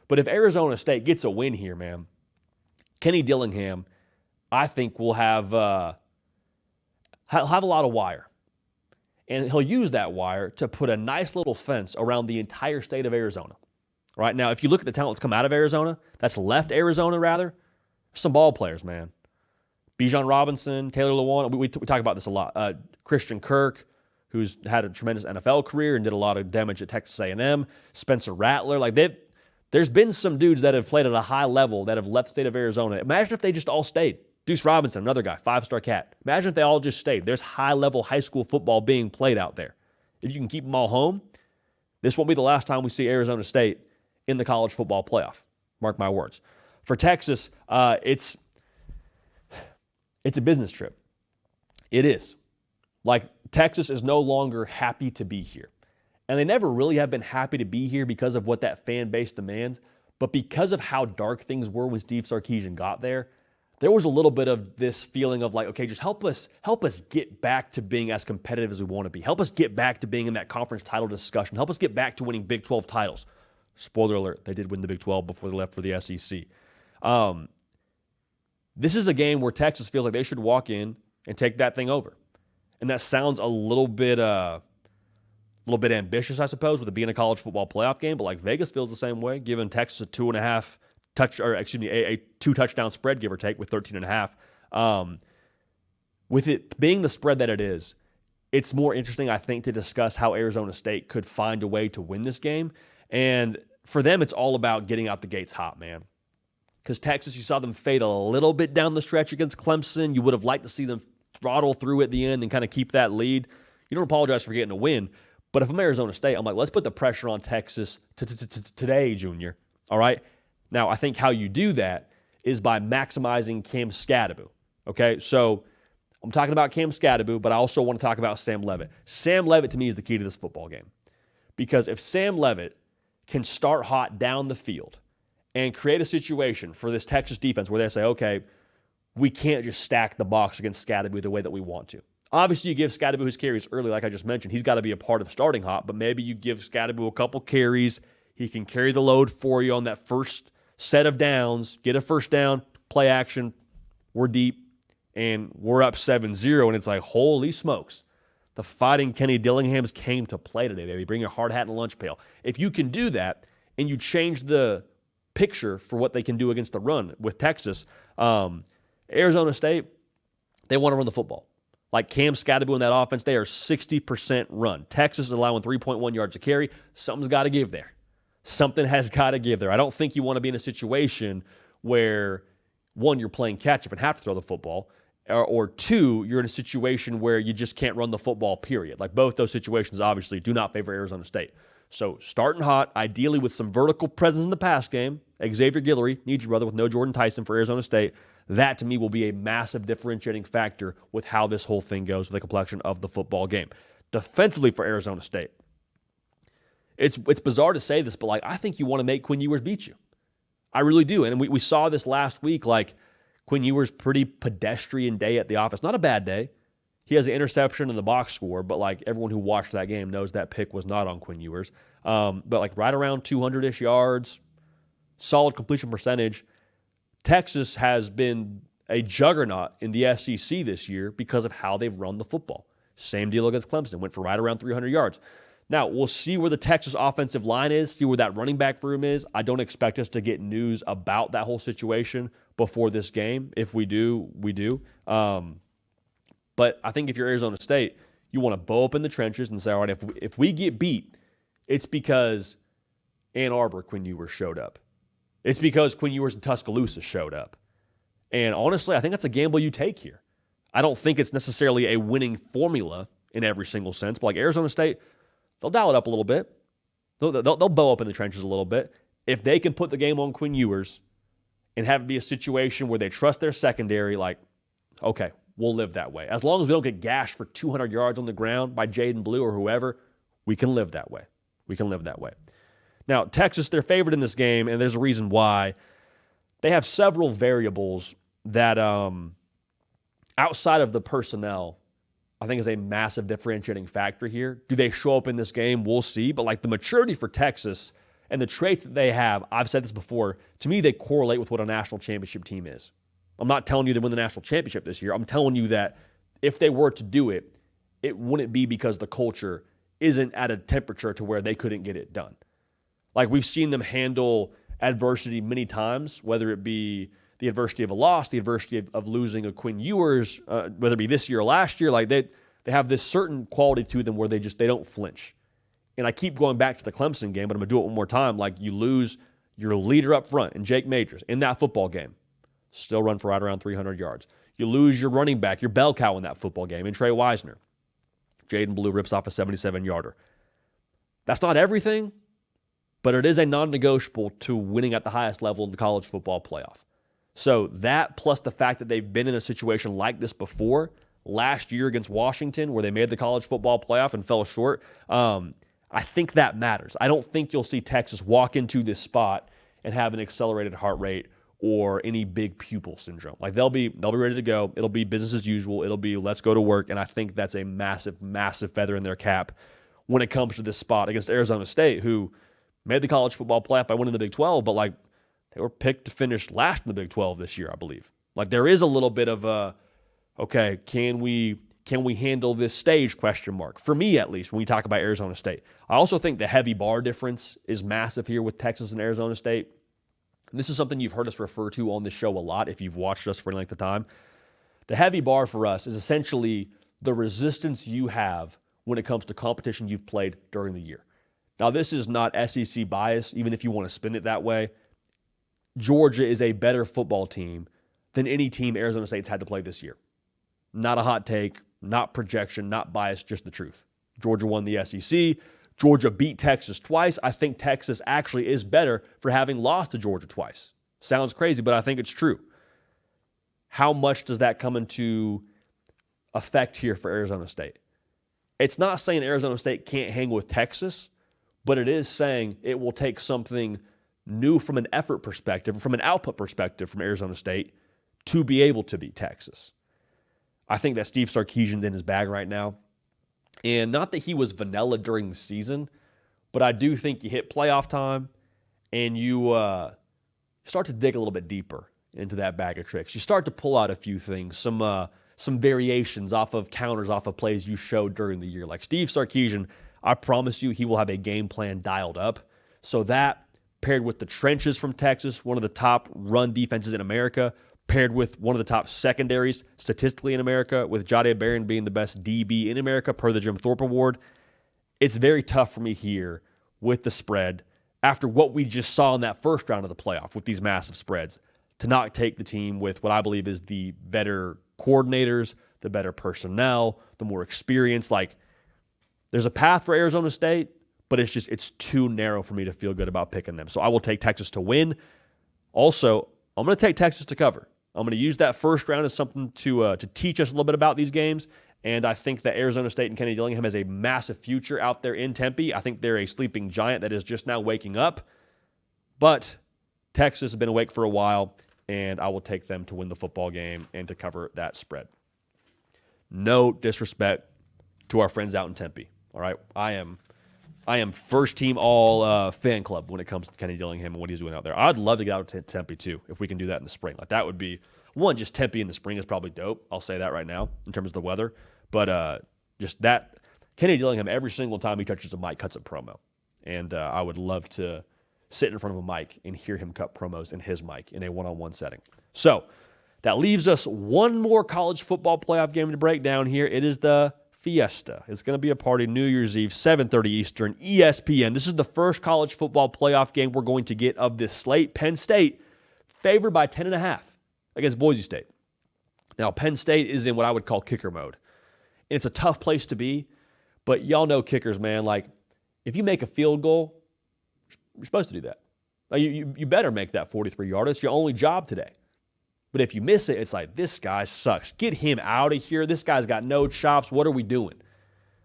But if Arizona State gets a win here, man, Kenny Dillingham, I think will have a lot of wire. And he'll use that wire to put a nice little fence around the entire state of Arizona. Right now, if you look at the talent that's come out of Arizona, that's left Arizona rather, some ball players, man. Bijan Robinson, Taylor Lewan, we talk about this a lot. Christian Kirk, who's had a tremendous NFL career and did a lot of damage at Texas A&M. Spencer Rattler. Like, there's been some dudes that have played at a high level that have left the state of Arizona. Imagine if they just all stayed. Deuce Robinson, another guy, 5-star cat. Imagine if they all just stayed. There's high-level high school football being played out there. If you can keep them all home, this won't be the last time we see Arizona State in the college football playoff. Mark my words. For Texas, it's a business trip. It is. Like, Texas is no longer happy to be here. And they never really have been happy to be here because of what that fan base demands. But because of how dark things were when Steve Sarkisian got there was a little bit of this feeling of like, okay, just help us get back to being as competitive as we want to be. Help us get back to being in that conference title discussion. Help us get back to winning Big 12 titles. Spoiler alert, they did win the Big 12 before they left for the SEC. This is a game where Texas feels like they should walk in and take that thing over. And that sounds a little bit ambitious, I suppose, with it being a college football playoff game. But like Vegas feels the same way, giving Texas a 2-touchdown spread, give or take, with 13.5. With it being the spread that it is, it's more interesting, I think, to discuss how Arizona State could find a way to win this game. And for them, it's all about getting out the gates hot, man. Because Texas, you saw them fade a little bit down the stretch against Clemson. You would have liked to see them throttle through at the end and kind of keep that lead. You don't apologize for getting a win. But if I'm Arizona State, I'm like, let's put the pressure on Texas today, Junior. All right? Now, I think how you do that is by maximizing Cam Skattebo. Okay? So I'm talking about Cam Skattebo, but I also want to talk about Sam Leavitt. Sam Leavitt, to me, is the key to this football game. Because if Sam Leavitt can start hot down the field and create a situation for this Texas defense where they say, okay, we can't just stack the box against Skattebo the way that we want to. Obviously, you give Skattebo his carries early, like I just mentioned. He's got to be a part of starting hot, but maybe you give Skattebo a couple carries. He can carry the load for you on that first set of downs, get a first down, play action, we're deep, and we're up 7-0, and it's like, holy smokes. The Fighting Kenny Dillinghams came to play today, baby. Bring your hard hat and a lunch pail. If you can do that and you change the picture for what they can do against the run with Texas, Arizona State, they want to run the football. Like Cam Skattebo in that offense, they are 60% run. Texas is allowing 3.1 yards a carry. Something's got to give there. Something has got to give there. I don't think you want to be in a situation where, one, you're playing catch-up and have to throw the football, or two, you're in a situation where you just can't run the football, period. Like both those situations obviously do not favor Arizona State. So starting hot, ideally with some vertical presence in the pass game. Xavier Guillory, need you, brother, with no Jordan Tyson for Arizona State. That, to me, will be a massive differentiating factor with how this whole thing goes with the complexion of the football game. Defensively for Arizona State, it's bizarre to say this, but like I think you want to make Quinn Ewers beat you. I really do. And we saw this last week, like Quinn Ewers' pretty pedestrian day at the office. Not a bad day. He has an interception in the box score, but like everyone who watched that game knows that pick was not on Quinn Ewers. But like right around 200-ish yards, solid completion percentage. Texas has been a juggernaut in the SEC this year because of how they've run the football. Same deal against Clemson. Went for right around 300 yards. Now, we'll see where the Texas offensive line is, see where that running back room is. I don't expect us to get news about that whole situation before this game. If we do, we do. But I think if you're Arizona State, you want to bow up in the trenches and say, all right, if we get beat, it's because Ann Arbor, Quinn Ewers showed up. It's because Quinn Ewers and Tuscaloosa showed up. And honestly, I think that's a gamble you take here. I don't think it's necessarily a winning formula in every single sense, but like Arizona State, they'll dial it up a little bit. They'll bow up in the trenches a little bit. If they can put the game on Quinn Ewers and have it be a situation where they trust their secondary, like, okay, we'll live that way. As long as we don't get gashed for 200 yards on the ground by Jaden Blue or whoever, we can live that way. We can live that way. Now, Texas, they're favored in this game, and there's a reason why. They have several variables that, outside of the personnel, I think is a massive differentiating factor here. Do they show up in this game? We'll see. But like the maturity for Texas and the traits that they have, I've said this before, to me they correlate with what a national championship team is. I'm not telling you they win the national championship this year. I'm telling you that if they were to do it, it wouldn't be because the culture isn't at a temperature to where they couldn't get it done. Like we've seen them handle adversity many times, whether it be the adversity of a loss, the adversity of losing a Quinn Ewers, whether it be this year or last year. Like they have this certain quality to them where they don't flinch. And I keep going back to the Clemson game, but I'm going to do it one more time. Like, you lose your leader up front in Jake Majors in that football game, still run for right around 300 yards. You lose your running back, your bell cow in that football game, in Trey Wisner. Jaden Blue rips off a 77-yarder. That's not everything, but it is a non-negotiable to winning at the highest level in the college football playoff. So that, plus the fact that they've been in a situation like this before, last year against Washington, where they made the college football playoff and fell short, I think that matters. I don't think you'll see Texas walk into this spot and have an accelerated heart rate or any big pupil syndrome. Like, they'll be ready to go. It'll be business as usual. It'll be let's go to work. And I think that's a massive, massive feather in their cap when it comes to this spot against Arizona State, who made the college football playoff by winning the Big 12, but like, they were picked to finish last in the Big 12 this year, I believe. Like, there is a little bit of a, okay, can we handle this stage, question mark, for me at least, when we talk about Arizona State. I also think the heavy bar difference is massive here with Texas and Arizona State. And this is something you've heard us refer to on this show a lot if you've watched us for any length of time. The heavy bar for us is essentially the resistance you have when it comes to competition you've played during the year. Now, this is not SEC bias, even if you want to spin it that way. Georgia is a better football team than any team Arizona State's had to play this year. Not a hot take, not projection, not bias, just the truth. Georgia won the SEC. Georgia beat Texas twice. I think Texas actually is better for having lost to Georgia twice. Sounds crazy, but I think it's true. How much does that come into effect here for Arizona State? It's not saying Arizona State can't hang with Texas, but it is saying it will take something new from an effort perspective, from an output perspective from Arizona State to be able to beat Texas. I think that Steve Sarkisian's in his bag right now. And not that he was vanilla during the season, but I do think you hit playoff time and you start to dig a little bit deeper into that bag of tricks. You start to pull out a few things, some variations off of counters, off of plays you showed during the year. Like Steve Sarkisian, I promise you he will have a game plan dialed up. So that, paired with the trenches from Texas, one of the top run defenses in America, paired with one of the top secondaries statistically in America, with Jahdae Barron being the best DB in America per the Jim Thorpe Award, it's very tough for me here with the spread, after what we just saw in that first round of the playoff with these massive spreads, to not take the team with what I believe is the better coordinators, the better personnel, the more experience. Like, there's a path for Arizona State, but it's too narrow for me to feel good about picking them. So I will take Texas to win. Also, I'm going to take Texas to cover. I'm going to use that first round as something to teach us a little bit about these games. And I think that Arizona State and Kenny Dillingham has a massive future out there in Tempe. I think they're a sleeping giant that is just now waking up. But Texas has been awake for a while, and I will take them to win the football game and to cover that spread. No disrespect to our friends out in Tempe. All right, I am first team all fan club when it comes to Kenny Dillingham and what he's doing out there. I'd love to get out to Tempe too if we can do that in the spring. Like, that would be one. Just Tempe in the spring is probably dope. I'll say that right now in terms of the weather. But just that Kenny Dillingham, every single time he touches a mic, cuts a promo, and I would love to sit in front of a mic and hear him cut promos in his mic in a one-on-one setting. So that leaves us one more college football playoff game to break down here. It is the Fiesta. It's going to be a party New Year's Eve, 7:30 Eastern, ESPN. This is the first college football playoff game we're going to get of this slate. Penn State favored by 10.5 against Boise State. Now, Penn State is in what I would call kicker mode. It's a tough place to be, but y'all know kickers, man. Like, if you make a field goal, you're supposed to do that. Like, you better make that 43-yarder. It's your only job today. But if you miss it, it's like, this guy sucks. Get him out of here. This guy's got no chops. What are we doing?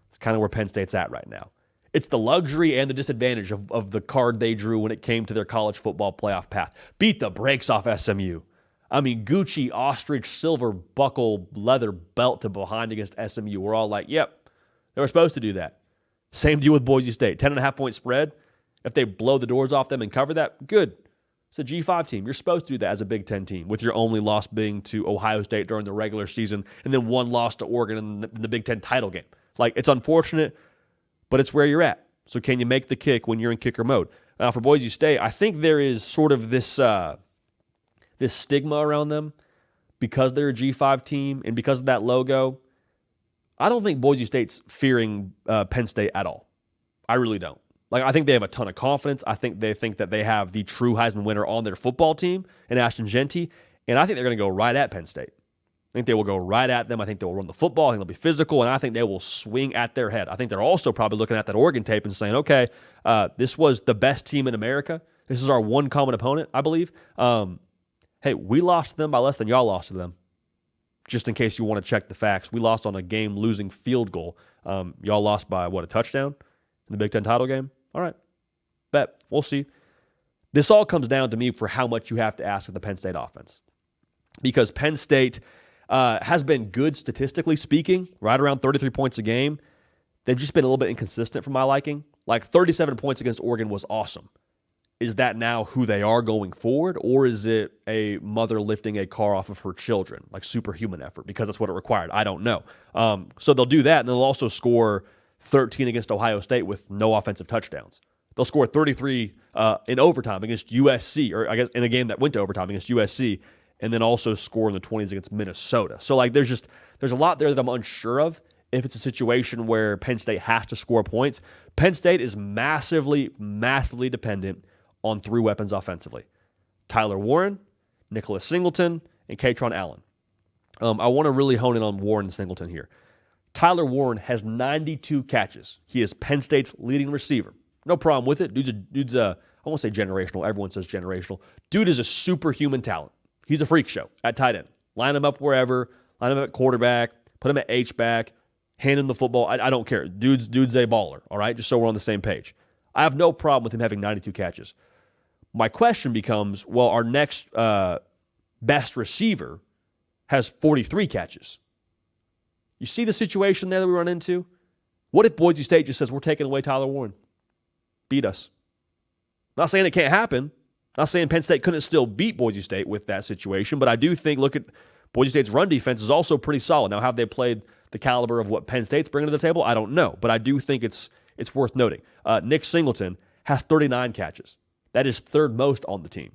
It's kind of where Penn State's at right now. It's the luxury and the disadvantage of the card they drew when it came to their college football playoff path. Beat the brakes off SMU. I mean, Gucci, ostrich, silver buckle, leather belt to behind against SMU. We're all like, yep, they were supposed to do that. Same deal with Boise State. 10.5-point spread. If they blow the doors off them and cover that, good. It's a G5 team. You're supposed to do that as a Big Ten team, with your only loss being to Ohio State during the regular season and then one loss to Oregon in the Big Ten title game. Like, it's unfortunate, but it's where you're at. So can you make the kick when you're in kicker mode? Now, for Boise State, I think there is sort of this this stigma around them because they're a G5 team and because of that logo, I don't think Boise State's fearing Penn State at all. I really don't. Like, I think they have a ton of confidence. I think that they have the true Heisman winner on their football team in Ashton Jeanty, and I think they're going to go right at Penn State. I think they will go right at them. I think they will run the football. I think they'll be physical, and I think they will swing at their head. I think they're also probably looking at that Oregon tape and saying, okay, this was the best team in America. This is our one common opponent, I believe. Hey, we lost to them by less than y'all lost to them. Just in case you want to check the facts, we lost on a game-losing field goal. Y'all lost by, a touchdown in the Big Ten title game? All right. Bet. We'll see. This all comes down to me for how much you have to ask of the Penn State offense. Because Penn State has been good statistically speaking, right around 33 points a game. They've just been a little bit inconsistent for my liking. Like 37 points against Oregon was awesome. Is that now who they are going forward, or is it a mother lifting a car off of her children, like superhuman effort, because that's what it required? I don't know. So they'll do that, and they'll also score 13 against Ohio State with no offensive touchdowns. They'll score 33 in overtime against USC, or I guess in a game that went to overtime against USC, and then also score in the 20s against Minnesota. So like there's a lot there that I'm unsure of. If it's a situation where Penn State has to score points, Penn State is massively, massively dependent on three weapons offensively: Tyler Warren, Nicholas Singleton, and Katron Allen. I want to really hone in on Warren and Singleton here. Tyler Warren has 92 catches. He is Penn State's leading receiver. No problem with it. Dude's I won't say generational. Everyone says generational. Dude is a superhuman talent. He's a freak show at tight end. Line him up wherever. Line him up at quarterback. Put him at H-back. Hand him the football. I don't care. Dude's a baller, all right? Just so we're on the same page. I have no problem with him having 92 catches. My question becomes, well, our next best receiver has 43 catches. You see the situation there that we run into? What if Boise State just says, we're taking away Tyler Warren? Beat us. Not saying it can't happen. Not saying Penn State couldn't still beat Boise State with that situation, but I do think, look at Boise State's run defense is also pretty solid. Now, have they played the caliber of what Penn State's bringing to the table? I don't know, but I do think it's worth noting. Nick Singleton has 39 catches. That is third most on the team.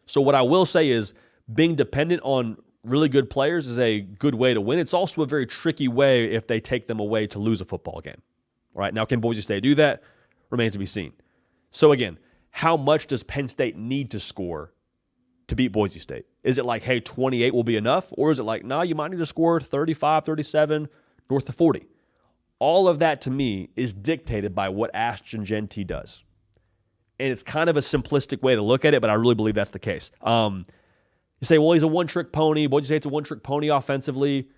So what I will say is being dependent on really good players is a good way to win. It's also a very tricky way if they take them away to lose a football game. All right, now can Boise State do that? Remains to be seen. So again, how much does Penn State need to score to beat Boise State? Is it like, hey, 28 will be enough? Or is it like, nah, you might need to score 35, 37, north of 40? All of that to me is dictated by what Ashton Jeanty does. And it's kind of a simplistic way to look at it, but I really believe that's the case. You say, well, he's a one-trick pony. Boise State's a one-trick pony offensively.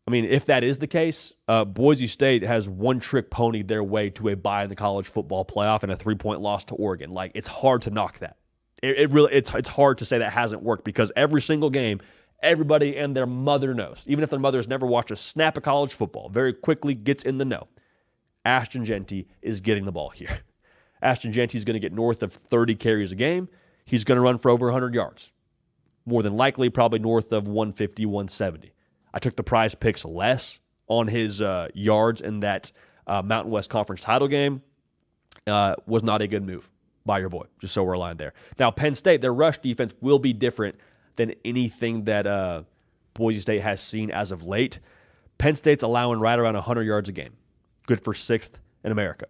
I mean, if that is the case, Boise State has one-trick pony their way to a bye in the college football playoff and a 3-point loss to Oregon. Like, it's hard to knock that. It's hard to say that hasn't worked because every single game, everybody and their mother knows. Even if their mother has never watched a snap of college football, very quickly gets in the know. Ashton Jeanty is getting the ball here. Ashton Jeanty is going to get north of 30 carries a game. He's going to run for over 100 yards. More than likely, probably north of 150, 170. I took the prize picks less on his yards in that Mountain West Conference title game. Was not a good move by your boy, just so we're aligned there. Now, Penn State, their rush defense will be different than anything that Boise State has seen as of late. Penn State's allowing right around 100 yards a game. Good for 6th in America.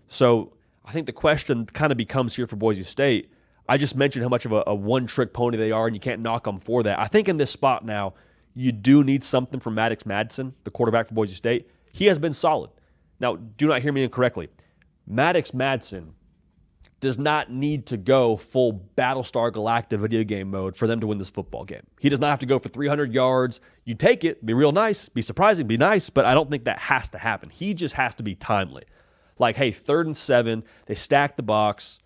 So I think the question kind of becomes here for Boise State. I just mentioned how much of a one-trick pony they are, and you can't knock them for that. I think in this spot now, you do need something from Maddox Madsen, the quarterback for Boise State. He has been solid. Now, do not hear me incorrectly. Maddox Madsen does not need to go full Battlestar Galactica video game mode for them to win this football game. He does not have to go for 300 yards. You take it, be real nice, be surprising, be nice, but I don't think that has to happen. He just has to be timely. Like, hey, 3rd and 7, they stack the box,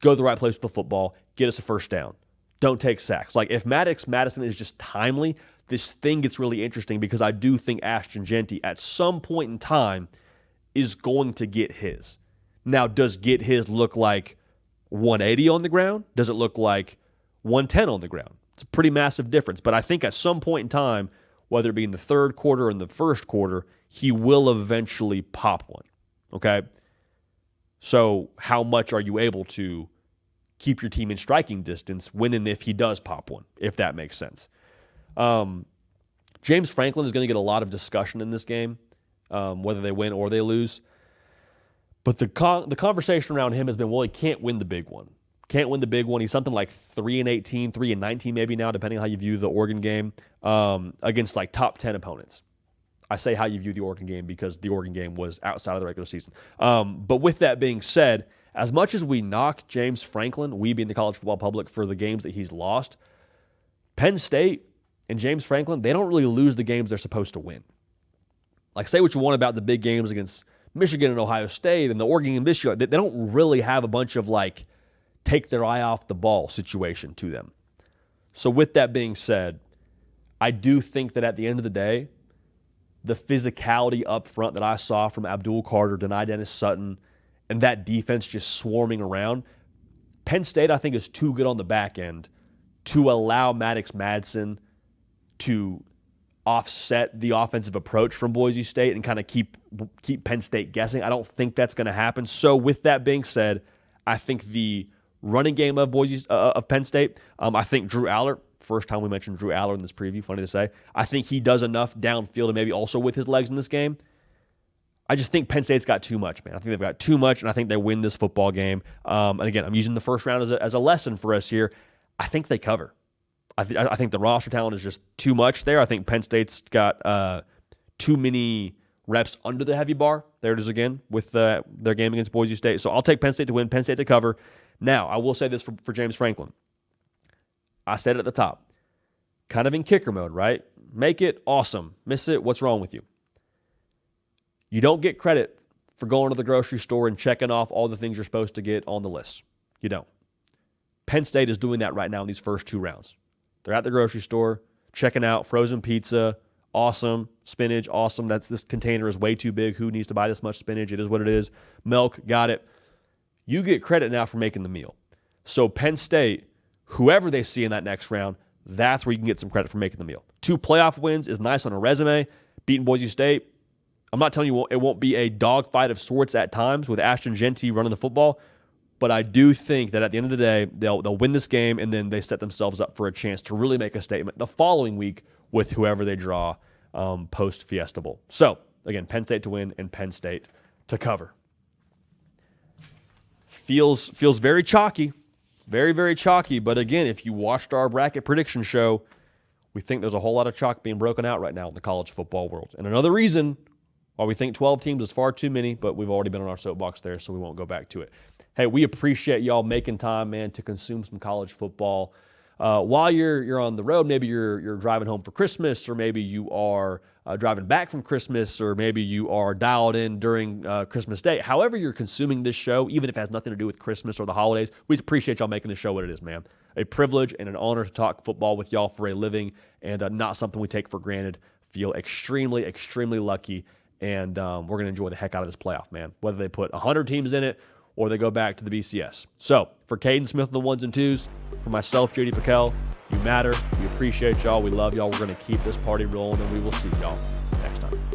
go to the right place with the football, get us a first down. Don't take sacks. Like, if Maddox Madsen is just timely, this thing gets really interesting because I do think Ashton Jeanty at some point in time is going to get his. Now, does get his look like 180 on the ground? Does it look like 110 on the ground? It's a pretty massive difference. But I think at some point in time, whether it be in the third quarter or in the first quarter, he will eventually pop one. Okay? So how much are you able to keep your team in striking distance when and if he does pop one, if that makes sense. James Franklin is going to get a lot of discussion in this game, whether they win or they lose. But the conversation around him has been, well, he can't win the big one. Can't win the big one. He's something like 3-18, 3-19 maybe now, depending on how you view the Oregon game, against like top 10 opponents. I say how you view the Oregon game because the Oregon game was outside of the regular season. But with that being said, as much as we knock James Franklin, we being the college football public, for the games that he's lost, Penn State and James Franklin, they don't really lose the games they're supposed to win. Like, say what you want about the big games against Michigan and Ohio State and the Oregon game this year. They don't really have a bunch of, like, take their eye off the ball situation to them. So with that being said, I do think that at the end of the day, the physicality up front that I saw from Abdul Carter, Deni Dennis Sutton, and that defense just swarming around, Penn State, I think, is too good on the back end to allow Maddox Madsen to offset the offensive approach from Boise State and kind of keep Penn State guessing. I don't think that's going to happen. So with that being said, I think the running game of Penn State, I think Drew Aller, first time we mentioned Drew Aller in this preview, funny to say, I think he does enough downfield and maybe also with his legs in this game. I just think Penn State's got too much, man. I think they've got too much, and I think they win this football game. And again, I'm using the first round as a lesson for us here. I think they cover. I think the roster talent is just too much there. I think Penn State's got too many reps under the heavy bar. There it is again with their game against Boise State. So I'll take Penn State to win, Penn State to cover. Now, I will say this for James Franklin. I said it at the top. Kind of in kicker mode, right? Make it awesome. Miss it, what's wrong with you? You don't get credit for going to the grocery store and checking off all the things you're supposed to get on the list. You don't. Penn State is doing that right now in these first two rounds. They're at the grocery store, checking out frozen pizza, awesome. Spinach, awesome. This container is way too big. Who needs to buy this much spinach? It is what it is. Milk, got it. You get credit now for making the meal. So Penn State, whoever they see in that next round, that's where you can get some credit for making the meal. 2 playoff wins is nice on a resume. Beating Boise State, I'm not telling you it won't be a dogfight of sorts at times with Ashton Jeanty running the football, but I do think that at the end of the day, they'll win this game, and then they set themselves up for a chance to really make a statement the following week with whoever they draw post-Fiesta Bowl. So, again, Penn State to win and Penn State to cover. Feels very chalky. Very, very chalky. But again, if you watched our bracket prediction show, we think there's a whole lot of chalk being broken out right now in the college football world. And another reason why we think 12 teams is far too many, but we've already been on our soapbox there, so we won't go back to it. Hey, we appreciate y'all making time, man, to consume some college football. While you're on the road, maybe you're driving home for Christmas, or maybe you are driving back from Christmas, or maybe you are dialed in during Christmas Day. However you're consuming this show, even if it has nothing to do with Christmas or the holidays, we appreciate y'all making the show what it is, man. A privilege and an honor to talk football with y'all for a living, and not something we take for granted. Feel extremely, extremely lucky, and we're going to enjoy the heck out of this playoff, man, whether they put 100 teams in it or they go back to the BCS. So, for Caden Smith and the ones and twos, for myself, JD PicKell, you matter. We appreciate y'all. We love y'all. We're going to keep this party rolling, and we will see y'all next time.